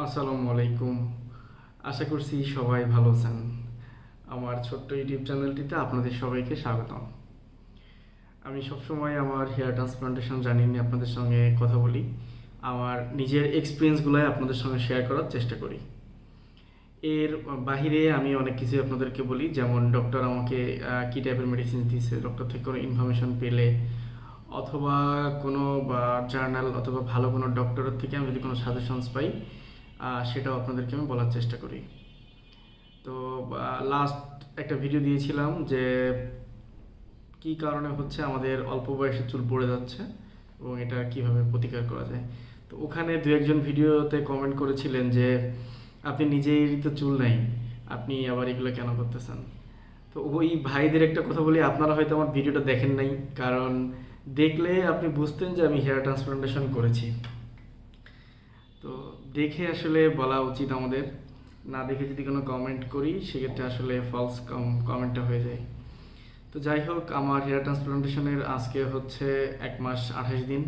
আসসালামু আলাইকুম। আশা করছি সবাই ভালো আছেন। আমার ছোট্ট ইউটিউব চ্যানেলটিতে আপনাদের সবাইকে স্বাগতম। আমি সবসময় আমার হেয়ার ট্রান্সপ্লান্টেশন জার্নি নিয়ে আপনাদের সঙ্গে কথা বলি। আমার নিজের এক্সপিরিয়েন্সগুলোই আপনাদের সঙ্গে শেয়ার করার চেষ্টা করি। এর বাহিরে আমি অনেক কিছুই আপনাদেরকে বলি, যেমন ডক্টর আমাকে কী টাইপের মেডিসিন দিয়েছে, ডক্টর থেকে কোনো ইনফরমেশন পেলে, অথবা কোনো জার্নাল অথবা ভালো কোনো ডক্টরের থেকে আমি যদি কোনো সাজেশনস পাই, সেটাও আপনাদেরকে আমি বলার চেষ্টা করি। তো লাস্ট একটা ভিডিও দিয়েছিলাম যে কী কারণে হচ্ছে আমাদের অল্প বয়সে চুল পড়ে যাচ্ছে এবং এটা কিভাবে প্রতিকার করা যায়। তো ওখানে দু একজন ভিডিওতে কমেন্ট করেছিলেন যে আপনি নিজেই তো চুল নাই, আপনি আবার এগুলো কেন করতেছেন। তো ওই ভাইদের একটা কথা বলি, আপনারা হয়তো আমার ভিডিওটা দেখেন নাই, কারণ দেখলে আপনি বুঝতেন যে আমি হেয়ার ট্রান্সপ্লান্টেশন করেছি। তো দেখে আসলে বলা উচিত আমাদের, না দেখে যদি কোনো কমেন্ট করি সেক্ষেত্রে আসলে ফলস কমেন্টটা হয়ে যায়। তো যাই হোক, আমার হেয়ার ট্রান্সপ্লান্টেশনের আজকে হচ্ছে 1 মাস 28 দিন।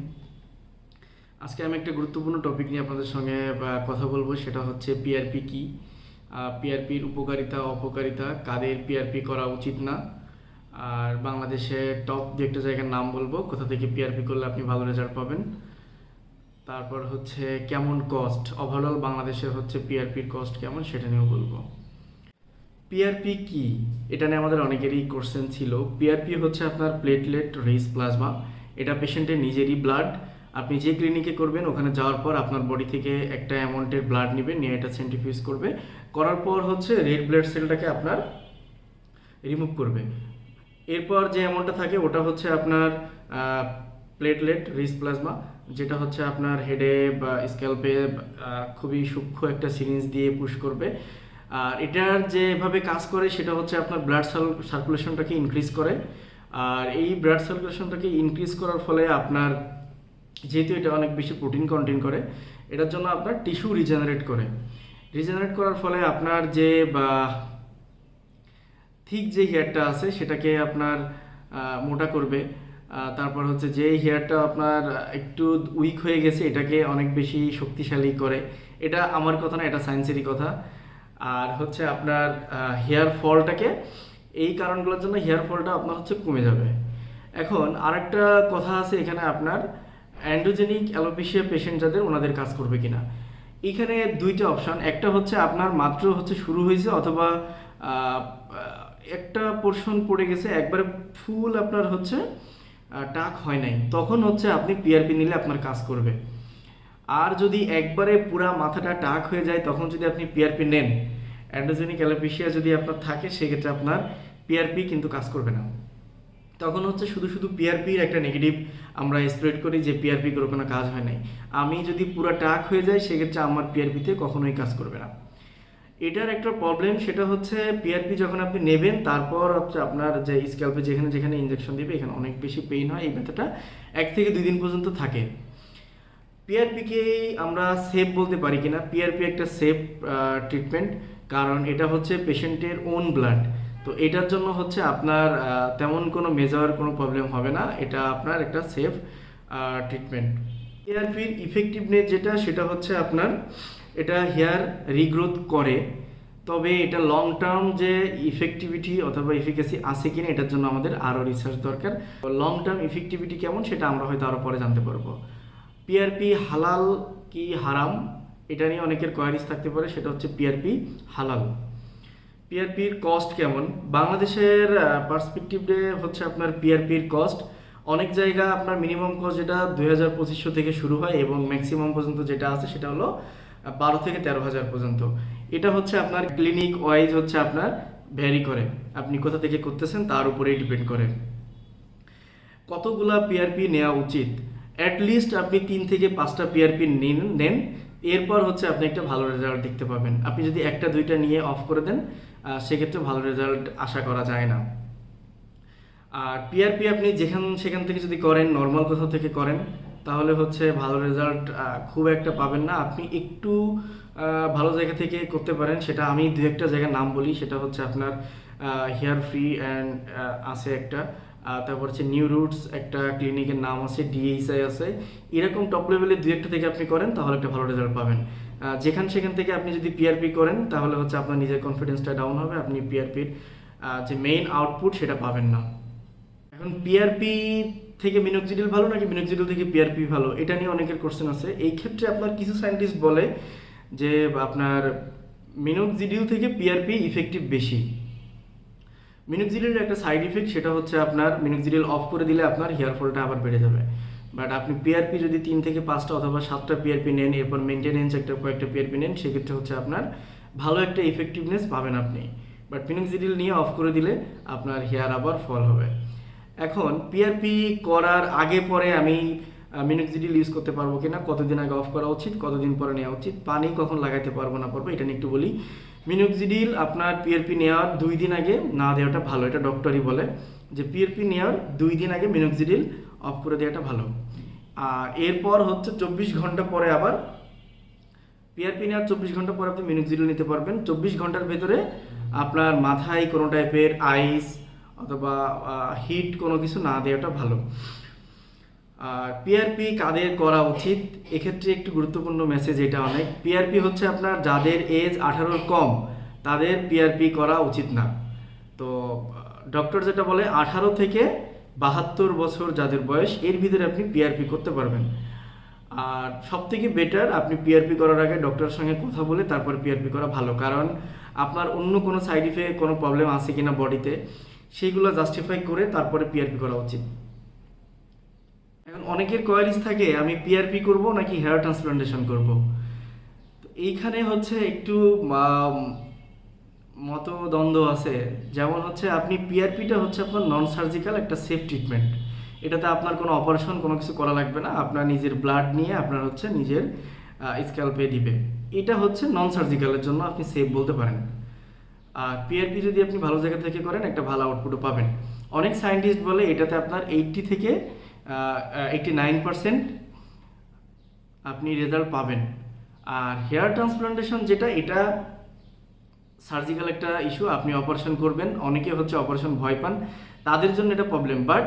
আজকে আমি একটা গুরুত্বপূর্ণ টপিক নিয়ে আপনাদের সঙ্গে কথা বলবো, সেটা হচ্ছে পিআরপি কি, পিআরপির উপকারিতা অপকারিতা, কাদের পিআরপি করা উচিত না, আর বাংলাদেশে টপ দু একটা জায়গার নাম বলবো কোথা থেকে পিআরপি করলে আপনি ভালো রেজাল্ট পাবেন। তারপর হচ্ছে কেমন কস্ট, ওভারঅল বাংলাদেশে হচ্ছে পিআরপির কস্ট কেমন সেটা নিয়েও বলবো। পিআরপি কি, এটা নিয়ে আমাদের অনেকেরই কোশ্চেন ছিল। পিআরপি হচ্ছে আপনার প্লেটলেট রিচ প্লাজমা। এটা পেশেন্টের নিজেরই ব্লাড। আপনি যে ক্লিনিকে করবেন ওখানে যাওয়ার পর আপনার বডি থেকে একটা অ্যামাউন্টের ব্লাড নেবে, নিয়ে এটা সেন্ট্রিফিউজ করবে, করার পর হচ্ছে রেড ব্লাড সেলটাকে আপনার রিমুভ করবে। এরপর যে অ্যামাউন্টটা থাকে ওটা হচ্ছে আপনার প্লেটলেট রিচ প্লাজমা, যেটা হচ্ছে আপনার হেডে বা স্ক্যাল্পে খুবই সূক্ষ্ম একটা সিরিঞ্জ দিয়ে পুশ করবে। আর এটার যেভাবে কাজ করে সেটা হচ্ছে আপনার ব্লাড সার্কুলেশনটাকে ইনক্রিজ করে। আর এই ব্লাড সার্কুলেশনটাকে ইনক্রিজ করার ফলে আপনার, যেহেতু এটা অনেক বেশি প্রোটিন কন্টেন করে, এটার জন্য আপনার টিস্যু রিজেনারেট করে। রিজেনারেট করার ফলে আপনার যে ঠিক যে হেয়ারটা আছে সেটাকে আপনার মোটা করবে। তারপর হচ্ছে যে হেয়ারটা আপনার একটু উইক হয়ে গেছে এটাকে অনেক বেশি শক্তিশালী করে। এটা আমার কথা না, এটা সায়েন্সেরই কথা। আর হচ্ছে আপনার হেয়ার ফলটাকে, এই কারণগুলোর জন্য হেয়ার ফলটা আপনার হচ্ছে কমে যাবে। এখন আরেকটা কথা আছে এখানে, আপনার অ্যান্ড্রোজেনিক অ্যালোপেশিয়া পেশেন্ট যাদের, ওনাদের কাজ করবে কিনা। এখানে দুইটা অপশন, একটা হচ্ছে আপনার মাত্র হচ্ছে শুরু হয়েছে অথবা একটা পোর্শন পড়ে গেছে, একবারে ফুল আপনার হচ্ছে টাক হয় নাই, তখন হচ্ছে আপনি পিআরপি নিলে আপনার কাজ করবে। আর যদি একবারে পুরা মাথাটা টাক হয়ে যায় তখন যদি আপনি পিআরপি নেন, অ্যান্ড্রোজেনিক অ্যালোপেশিয়া যদি আপনার থাকে, সেক্ষেত্রে আপনার পিআরপি কিন্তু কাজ করবে না। তখন হচ্ছে শুধু শুধু পিআরপির একটা নেগেটিভ আমরা স্প্রেড করি যে পিআরপি করে কোনো কাজ হয় নাই। আমি যদি পুরো টাক হয়ে যায় সেক্ষেত্রে আমার পিআরপিতে কখনোই কাজ করবে না। এটার একটা প্রবলেম, সেটা হচ্ছে পিআরপি যখন আপনি নেবেন তারপর হচ্ছে আপনার যে স্ক্যাল্পে যেখানে যেখানে ইনজেকশন দিবে এখানে অনেক বেশি পেইন হয়, এই ব্যথাটা 1 থেকে 2 দিন পর্যন্ত থাকে। পিআরপিকে আমরা সেফ বলতে পারি কিনা, পিআরপি একটা সেফ ট্রিটমেন্ট, কারণ এটা হচ্ছে পেশেন্টের ওন ব্লাড। তো এটার জন্য হচ্ছে আপনার তেমন কোনো মেজর কোনো প্রবলেম হবে না, এটা আপনার একটা সেফ ট্রিটমেন্ট। পিআরপির ইফেক্টিভনেস যেটা, সেটা হচ্ছে আপনার এটা হেয়ার রিগ্রোথ করে, তবে এটা লং টার্ম যে ইফেক্টিভিটি অথবা এফিকাসি আছে কিনা এটার জন্য আমাদের আরও রিসার্চ দরকার। লং টার্ম ইফেক্টিভিটি কেমন সেটা আমরা হয়তো আরও পরে জানতে পারবো। পিআরপি হালাল কি হারাম, এটা নিয়ে অনেকের কোয়ারিজ থাকতে পারে, সেটা হচ্ছে পিআরপি হালাল। পিআরপির কস্ট কেমন, বাংলাদেশের পার্সপেক্টিভে হচ্ছে আপনার পিআরপির কস্ট অনেক জায়গা আপনার মিনিমাম কস্ট যেটা 2500 থেকে শুরু হয় এবং ম্যাক্সিমাম পর্যন্ত যেটা আছে সেটা হলো 12 থেকে 13,000 পর্যন্ত। এটা হচ্ছে আপনার ক্লিনিক ওয়াইজ হচ্ছে আপনার ভ্যারি করে, আপনি কোথা থেকে করতেছেন তার উপরেই ডিপেন্ড করে। কতগুলা পিআরপি নেওয়া উচিত, অ্যাটলিস্ট আপনি 3 থেকে 5টা পিআরপি নেন, এরপর হচ্ছে আপনি একটা ভালো রেজাল্ট দেখতে পাবেন। আপনি যদি একটা দুইটা নিয়ে অফ করে দেন সেক্ষেত্রে ভালো রেজাল্ট আশা করা যায় না। আর পিআরপি আপনি সেখান থেকে যদি করেন, নর্মাল কোথাও থেকে করেন, তাহলে হচ্ছে ভালো রেজাল্ট খুব একটা পাবেন না। আপনি একটু ভালো জায়গা থেকে করতে পারেন, সেটা আমি দু একটা জায়গার নাম বলি, সেটা হচ্ছে আপনার হেয়ার ফ্রি অ্যান্ড আছে একটা, তারপর হচ্ছে নিউ রুটস একটা ক্লিনিকের নাম আছে, ডিএইচআই আছে। এরকম টপ লেভেলে দু একটা থেকে আপনি করেন তাহলে একটা ভালো রেজাল্ট পাবেন। যেখান সেখান থেকে আপনি যদি পিআরপি করেন তাহলে হচ্ছে আপনার নিজের কনফিডেন্সটা ডাউন হবে, আপনি পিআরপির যে মেইন আউটপুট সেটা পাবেন না। এখন পিআরপি থেকে মিনোক্সিডিল ভালো নাকি মিনোক্সিডিল থেকে পিআরপি ভালো, এটা নিয়ে অনেকের কোশ্চেন আছে। এই ক্ষেত্রে আপনার কিছু সায়েন্টিস্ট বলে যে আপনার মিনোক্সিডিল থেকে পিআরপি ইফেক্টিভ বেশি। মিনোক্সিডিলের একটা সাইড ইফেক্ট, সেটা হচ্ছে আপনার মিনোক্সিডিল অফ করে দিলে আপনার হেয়ার ফলটা আবার বেড়ে যাবে। বাট আপনি পিআরপি যদি 3 থেকে 5টা অথবা 7টা পিআরপি নেন, এরপর মেনটেনেন্স কয়েকটা পিআরপি নেন, সেক্ষেত্রে হচ্ছে আপনার ভালো একটা ইফেক্টিভনেস পাবেন আপনি। বাট মিনোক্সিডিল নিয়ে অফ করে দিলে আপনার হেয়ার আবার ফল হবে। এখন পিআরপি করার আগে পরে আমি মিনোক্সিডিল ইউজ করতে পারবো কিনা, কতদিন আগে অফ করা উচিত, কতদিন পরে নেওয়া উচিত, পানি কখন লাগাইতে পারবো না পারবো, এটা নিয়ে একটু বলি। মিনোক্সিডিল আপনার পিআরপি নেওয়ার 2 দিন আগে না দেওয়াটা ভালো, এটা ডক্টরই বলে যে পিআরপি নেওয়ার 2 দিন আগে মিনোক্সিডিল অফ করে দেওয়াটা ভালো। এরপর হচ্ছে 24 ঘন্টা পরে আবার পিআরপি নেওয়ার 24 ঘন্টা পরে আপনি মিনোক্সিডিল নিতে পারবেন। 24 ঘন্টার ভেতরে আপনার মাথায় কোনো টাইপের আইস অথবা হিট কোনো কিছু না দেওয়াটা ভালো। আর পিআরপি কাদের করা উচিত, এক্ষেত্রে একটু গুরুত্বপূর্ণ মেসেজ এটা অনেক। পিআরপি হচ্ছে আপনার যাদের এজ 18 কম তাদের পিআরপি করা উচিত না। তো ডক্টর যেটা বলে 18 থেকে 72 বছর যাদের বয়স, এর ভিতরে আপনি পিআরপি করতে পারবেন। আর সব থেকে বেটার আপনি পিআরপি করার আগে ডক্টরের সঙ্গে কথা বলে তারপর পিআরপি করা ভালো, কারণ আপনার অন্য কোনো সাইড ইফেক্ট কোনো প্রবলেম আছে কিনা বডিতে সেইগুলো জাস্টিফাই করে তারপরে পিআরপি করা উচিত। এখন অনেকের কোয়ারিজ থাকে আমি পিআরপি করব নাকি হেয়ার ট্রান্সপ্লান্টেশন করব। তো এইখানে হচ্ছে একটু মতদ্বন্দ্ব আছে। যেমন হচ্ছে আপনি পিআরপিটা হচ্ছে আপনার নন সার্জিক্যাল একটা সেফ ট্রিটমেন্ট, এটাতে আপনার কোনো অপারেশন কোনো কিছু করা লাগবে না, আপনার নিজের ব্লাড নিয়ে আপনার হচ্ছে নিজের স্ক্যাল্পে দিবে। এটা হচ্ছে নন সার্জিক্যালের জন্য আপনি সেফ বলতে পারেন। আর পিআরপি যদি আপনি ভালো জায়গা থেকে করেন একটা ভালো আউটপুটও পাবেন। অনেক সায়েন্টিস্ট বলে এটাতে আপনার 80 থেকে 89% আপনি রেজাল্ট পাবেন। আর হেয়ার ট্রান্সপ্লান্টেশন যেটা, এটা সার্জিক্যাল একটা ইস্যু, আপনি অপারেশন করবেন, অনেকে হচ্ছে অপারেশন ভয় পান, তাদের জন্য এটা problem. But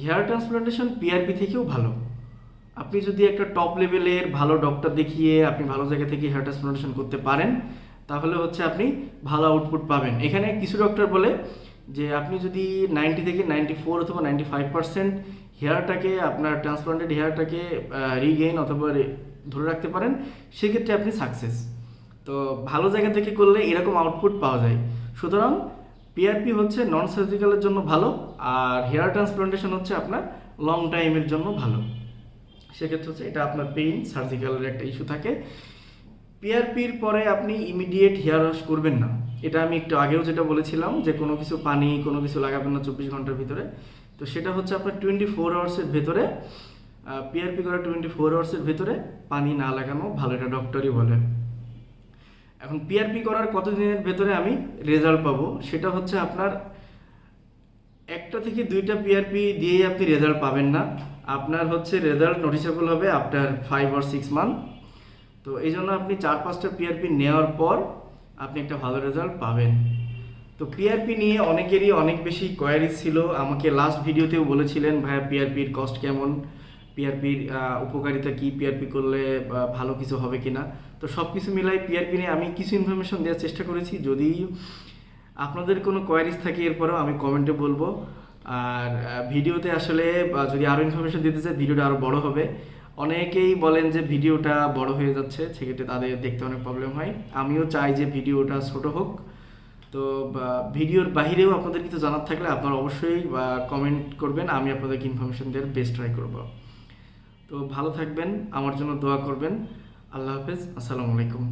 hair transplantation PRP থেকেও ভালো। আপনি যদি একটা টপ লেভেলের ভালো ডক্টর দেখিয়ে আপনি ভালো জায়গা থেকে হেয়ার ট্রান্সপ্লান্টেশন করতে পারেন তাহলে হচ্ছে আপনি ভালো আউটপুট পাবেন। এখানে কিছু ডক্টর বলে যে আপনি যদি 90 থেকে 94 অথবা 95% হেয়ারটাকে আপনার ট্রান্সপ্লান্টেড হেয়ারটাকে রিগেইন অথবা ধরে রাখতে পারেন, সেক্ষেত্রে আপনি সাকসেস। তো ভালো জায়গা থেকে করলে এরকম আউটপুট পাওয়া যায়। সুতরাং পিআরপি হচ্ছে নন সার্জিক্যালের জন্য ভালো, আর হেয়ার ট্রান্সপ্লান্টেশন হচ্ছে আপনার লং টাইমের জন্য ভালো। সেক্ষেত্রে হচ্ছে এটা আপনার পেইন সার্জিক্যালের একটা ইস্যু থাকে। পিআরপির পরে আপনি ইমিডিয়েট হেয়ার ওয়াশ করবেন না, এটা আমি একটু আগেও যেটা বলেছিলাম যে কোনো কিছু পানি কোনো কিছু লাগাবেন না 24 ঘন্টার ভিতরে। তো সেটা হচ্ছে আপনার 24 আওয়ার্সের ভেতরে, পিআরপি করা 24 আওয়ার্সের ভেতরে পানি না লাগানো ভালো, এটা ডক্টরই বলে। এখন পিআরপি করার কতদিনের ভেতরে আমি রেজাল্ট পাবো, সেটা হচ্ছে আপনার 1টা থেকে 2টা পিআরপি দিয়েই আপনি রেজাল্ট পাবেন না, আপনার হচ্ছে রেজাল্ট নোটিসেবল হবে আফটার 5 or 6 মান্থ। তো এই জন্য আপনি 4-5টা পিআরপি নেওয়ার পর আপনি একটা ভালো রেজাল্ট পাবেন। তো পিআরপি নিয়ে অনেকেরই অনেক বেশি কোয়ারিজ ছিল, আমাকে লাস্ট ভিডিওতেও বলেছিলেন ভাইয়া পিআরপির কস্ট কেমন, পিআরপির উপকারিতা কি, পিআরপি করলে ভালো কিছু হবে কিনা। তো সব কিছু মিলাই পিআরপি নিয়ে আমি কিছু ইনফরমেশন দেওয়ার চেষ্টা করেছি। যদি আপনাদের কোনো কোয়ারিজ থাকে এরপরেও আমি কমেন্টে বলবো। আর ভিডিওতে আসলে যদি আরও ইনফরমেশন দিতে চাই ভিডিওটা আরও বড় হবে। অনেকেই বলেন যে ভিডিওটা বড় হয়ে যাচ্ছে, সেক্ষেত্রে তাদের দেখতে অনেক প্রবলেম হয়। আমিও চাই যে ভিডিওটা ছোট হোক। তো ভিডিওর বাহিরেও আপনাদের কিছু জানার থাকলে আপনারা অবশ্যই কমেন্ট করবেন, আমি আপনাদেরকে ইনফরমেশন দেওয়ার বেস্ট ট্রাই করব। তো ভালো থাকবেন, আমার জন্য দোয়া করবেন। আল্লাহ হাফেজ, আসসালামু আলাইকুম।